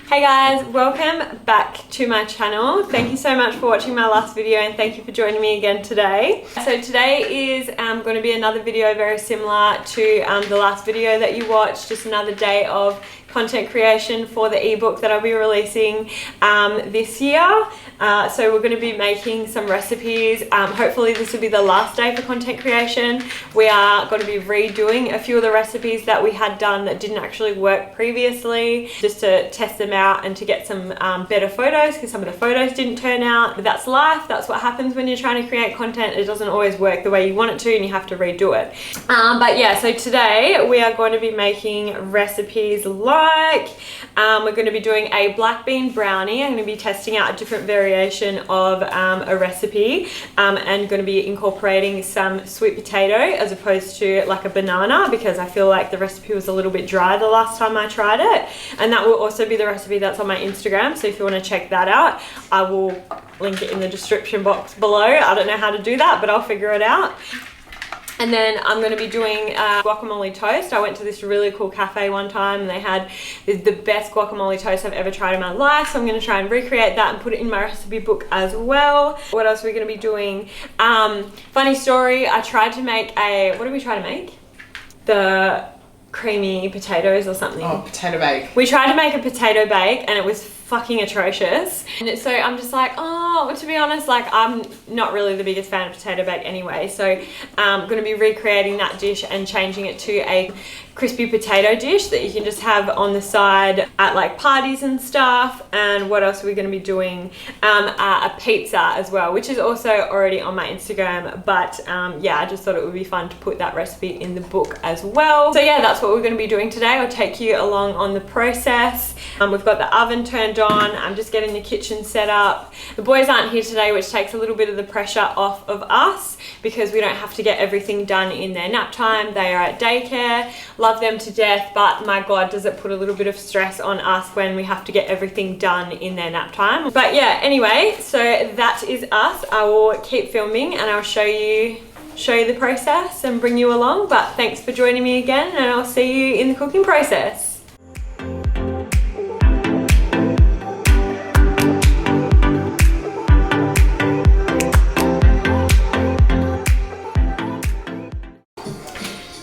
Hey guys, welcome back to my channel. Thank you so much for watching my last video and thank you for joining me again today. So today is going to be another video very similar to the last video that you watched, just another day of content creation for the ebook that I'll be releasing this year. So we're going to be making some recipes. Hopefully this will be the last day for content creation. We are going to be redoing a few of the recipes that we had done that didn't actually work previously, just to test them out and to get some better photos, because some of the photos didn't turn out. But that's life. That's what happens when you're trying to create content. It doesn't always work the way you want it to and you have to redo it. But yeah, so today we are going to be making recipes like we're going to be doing a black bean brownie. I'm going to be testing out a different variation of a recipe and going to be incorporating some sweet potato as opposed to like a banana, because I feel like the recipe was a little bit dry the last time I tried it. And that will also be the recipe that's on my Instagram, so if you want to check that out, I will link it in the description box below. I don't know how to do that, but I'll figure it out. And then I'm going to be doing guacamole toast. I went to this really cool cafe one time and they had the best guacamole toast I've ever tried in my life. So I'm going to try and recreate that and put it in my recipe book as well. What else are we going to be doing? Funny story, I tried to make what did we try to make? The creamy potatoes or something. Oh, potato bake. We tried to make a potato bake and it was fucking atrocious. And so I'm just like, oh, to be honest, like I'm not really the biggest fan of potato bake anyway. So I'm going to be recreating that dish and changing it to a crispy potato dish that you can just have on the side at like parties and stuff. And what else are we going to be doing? A pizza as well, which is also already on my Instagram. But yeah, I just thought it would be fun to put that recipe in the book as well. So yeah, that's what we're going to be doing today. I'll take you along on the process. We've got the oven turned on. I'm just getting the kitchen set up. The boys aren't here today, which takes a little bit of the pressure off of us because we don't have to get everything done in their nap time. They are at daycare. Love them to death, but my God, does it put a little bit of stress on us when we have to get everything done in their nap time. But yeah, anyway, so that is us. I will keep filming and I'll show you the process and bring you along. But thanks for joining me again and I'll see you in the cooking process.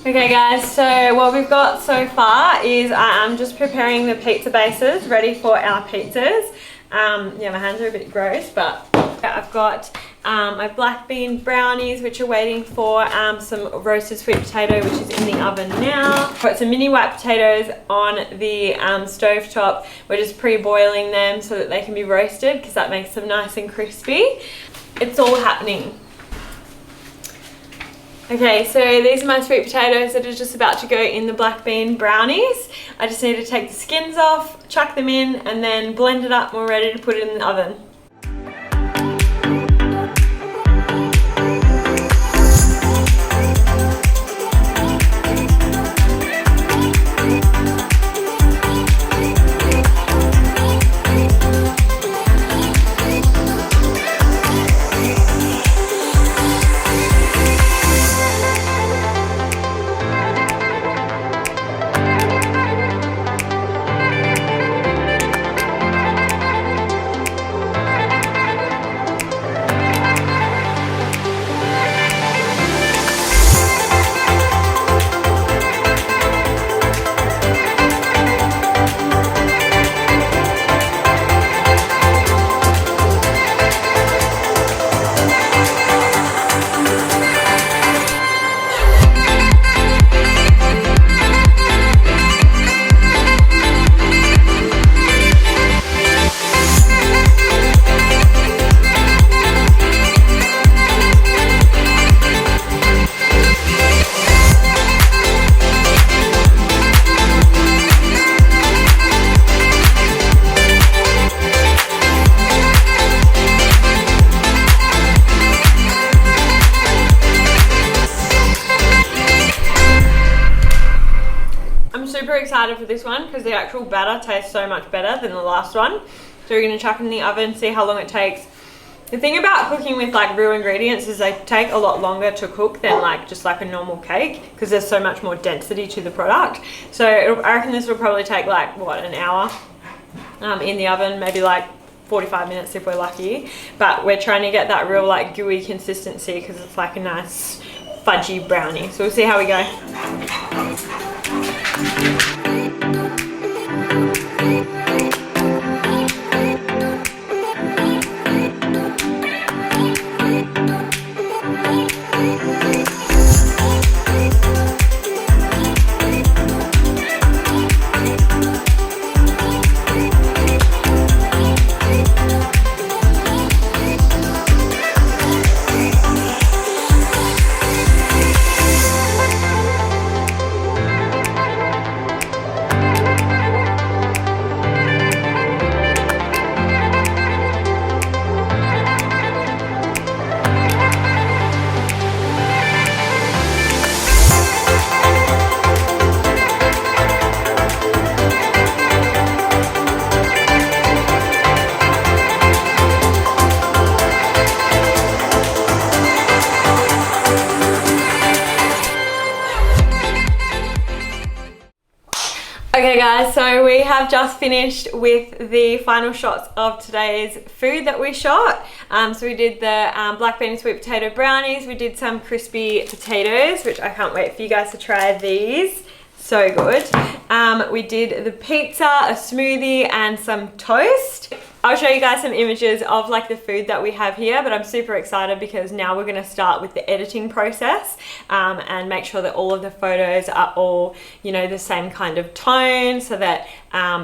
Okay guys, so what we've got so far is I am just preparing the pizza bases ready for our pizzas. Yeah, my hands are a bit gross, but I've got my black bean brownies, which are waiting for some roasted sweet potato, which is in the oven now. I've got some mini white potatoes on the stove top. We're just pre-boiling them so that they can be roasted because that makes them nice and crispy. It's all happening. Okay, so these are my sweet potatoes that are just about to go in the black bean brownies. I just need to take the skins off, chuck them in, and then blend it up and we're ready to put it in the oven. Super excited for this one because the actual batter tastes so much better than the last one. So we're going to chuck it in the oven, see how long it takes. The thing about cooking with like real ingredients is they take a lot longer to cook than like just like a normal cake because there's so much more density to the product. So I reckon this will probably take like what, an hour in the oven, maybe like 45 minutes if we're lucky. But we're trying to get that real like gooey consistency because it's like a nice fudgy brownie. So we'll see how we go. Okay guys, so we have just finished with the final shots of today's food that we shot. So we did the black bean and sweet potato brownies. We did some crispy potatoes, which I can't wait for you guys to try these. So good. We did the pizza, a smoothie, and some toast. I'll show you guys some images of like the food that we have here, but I'm super excited because now we're going to start with the editing process and make sure that all of the photos are all, you know, the same kind of tone, so that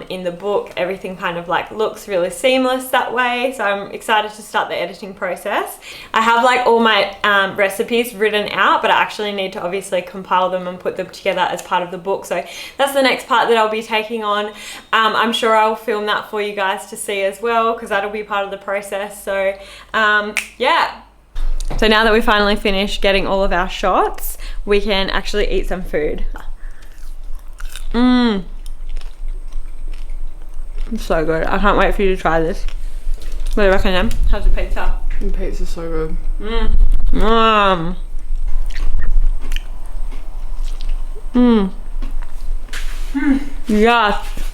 in the book everything kind of like looks really seamless that way. So I'm excited to start the editing process. I have like all my recipes written out, but I actually need to obviously compile them and put them together as part of the book. So that's the next part that I'll be taking on. I'm sure I'll film that for you guys to see as well, because that'll be part of the process. So yeah. So now that we finally finished getting all of our shots, we can actually eat some food. It's so good. I can't wait for you to try this. What do you reckon, Em? How's the pizza? The pizza's so good. Yes.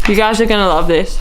You guys are gonna love this.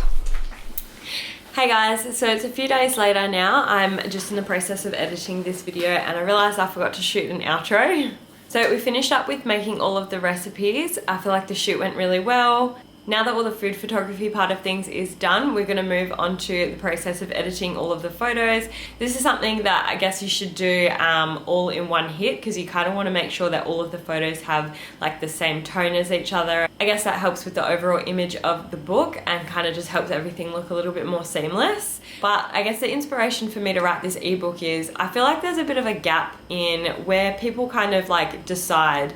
Hey guys, so it's a few days later now. I'm just in the process of editing this video and I realized I forgot to shoot an outro. So we finished up with making all of the recipes. I feel like the shoot went really well. Now that all the food photography part of things is done, we're going to move on to the process of editing all of the photos. This is something that I guess you should do all in one hit, because you kind of want to make sure that all of the photos have like the same tone as each other. I guess that helps with the overall image of the book and kind of just helps everything look a little bit more seamless. But I guess the inspiration for me to write this ebook is I feel like there's a bit of a gap in where people kind of like decide,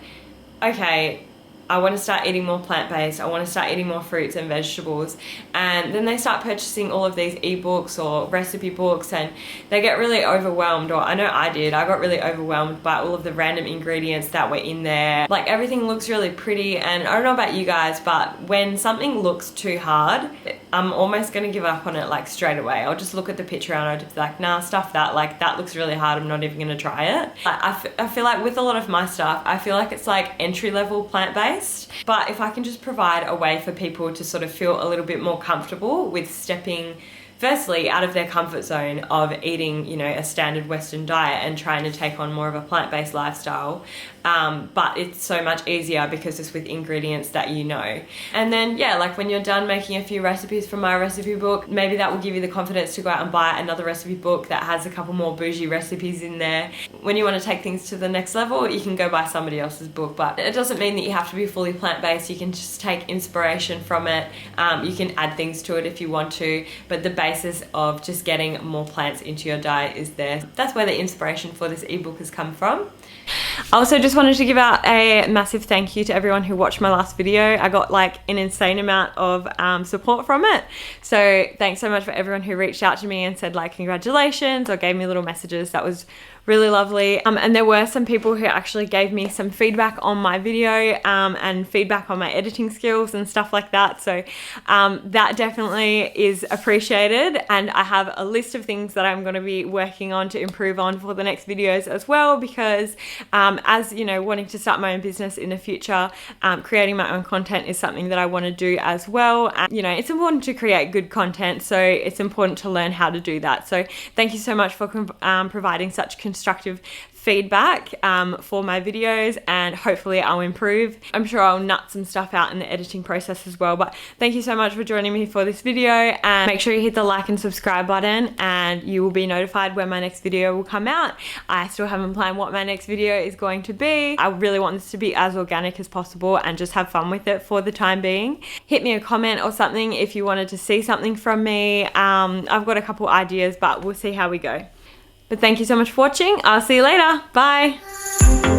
okay, I want to start eating more plant-based, I want to start eating more fruits and vegetables, and then they start purchasing all of these ebooks or recipe books and they get really overwhelmed, or I know I did, I got really overwhelmed by all of the random ingredients that were in there. Like everything looks really pretty, and I don't know about you guys, but when something looks too hard, I'm almost going to give up on it like straight away. I'll just look at the picture and I'll just be like, nah, stuff that, like that looks really hard, I'm not even going to try it. I feel like with a lot of my stuff, I feel like it's like entry-level plant-based. But if I can just provide a way for people to sort of feel a little bit more comfortable with stepping firstly out of their comfort zone of eating, you know, a standard Western diet and trying to take on more of a plant-based lifestyle, but it's so much easier because it's with ingredients that you know. And then yeah, like when you're done making a few recipes from my recipe book, maybe that will give you the confidence to go out and buy another recipe book that has a couple more bougie recipes in there. When you want to take things to the next level, you can go buy somebody else's book, but it doesn't mean that you have to be fully plant-based. You can just take inspiration from it. You can add things to it if you want to, but the basis of just getting more plants into your diet is there. That's where the inspiration for this ebook has come from. I also just wanted to give out a massive thank you to everyone who watched my last video. I got like an insane amount of support from it. So thanks so much for everyone who reached out to me and said like congratulations or gave me little messages. That was really lovely. And there were some people who actually gave me some feedback on my video and feedback on my editing skills and stuff like that. So that definitely is appreciated. And I have a list of things that I'm going to be working on to improve on for the next videos as well, because as you know, wanting to start my own business in the future, creating my own content is something that I want to do as well. And you know, it's important to create good content, so it's important to learn how to do that. So thank you so much for providing such constructive feedback for my videos, and hopefully I'll improve. I'm sure I'll nut some stuff out in the editing process as well, but thank you so much for joining me for this video, and make sure you hit the like and subscribe button and you will be notified when my next video will come out. I still haven't planned what my next video is going to be. I really want this to be as organic as possible and just have fun with it for the time being. Hit me a comment or something if you wanted to see something from me. I've got a couple ideas, but we'll see how we go. But thank you so much for watching. I'll see you later. Bye.